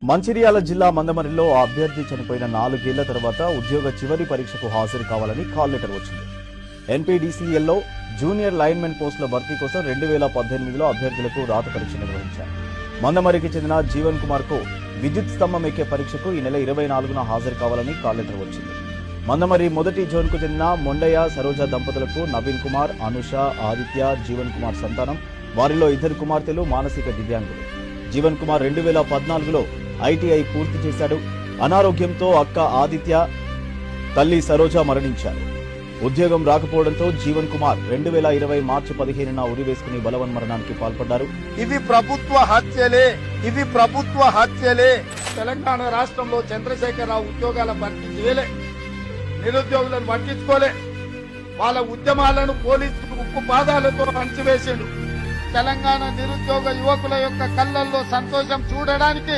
మంచిర్యాల జిల్లా మందమరిలో ఆ అభ్యర్థి చనిపోయిన 4 ఏళ్ల తర్వాత ఉద్యోగ చివరి పరీక్షకు హాజరు కావాలని కాల్ లెటర్ వచ్చింది. ఎన్పీడీసీఎల్లో జూనియర్ లైన్మెన్ పోస్టుల భర్తీ కోసం 2018లో అభ్యర్థులకు రాత పరీక్ష నిర్వహించారు. మందమరికి చెందిన జీవన్ కుమార్ కు విద్యుత్ స్తంభం ఎక్కే పరీక్షకు ఈ నెల 24న హాజరు కావాలని కాల్ లెటర్ వచ్చింది. మందమరి మొదటి జోన్ కు చెందిన మొండయ్య సరోజ దంపతులకు నవీన్ కుమార్, అనుష, ఆదిత్య, జీవన్ కుమార్ సంతానం. వారిలో 2 కుమార్తెలు మానసిక దివ్యాంగులు. జీవన్ కుమార్ 2014లో ఐటీఐ పూర్తి చేశాడు. అనారోగ్యంతో అక్క ఆదిత్య, తల్లి సరోజ మరణించారు. ఉద్యోగం రాకపోవడంతో జీవన్ కుమార్ 2020 మార్చి 15న ఉరివేసుకుని బలవన్మరణానికి పాల్పడ్డారు. ఇవి ప్రభుత్వ హత్యలే. తెలంగాణ రాష్ట్రంలో చంద్రశేఖరరావు ఉద్యోగాల భర్తీ చేయలే, నిరుద్యోగులను పట్టించుకోలే, వాళ్ళ ఉద్యమాలను పోలీసులు ఉక్కు పాదాలతో అణచివేసిండు. తెలంగాణ నిరుద్యోగ యువకుల యొక్క కళ్ళల్లో సంతోషం చూడడానికి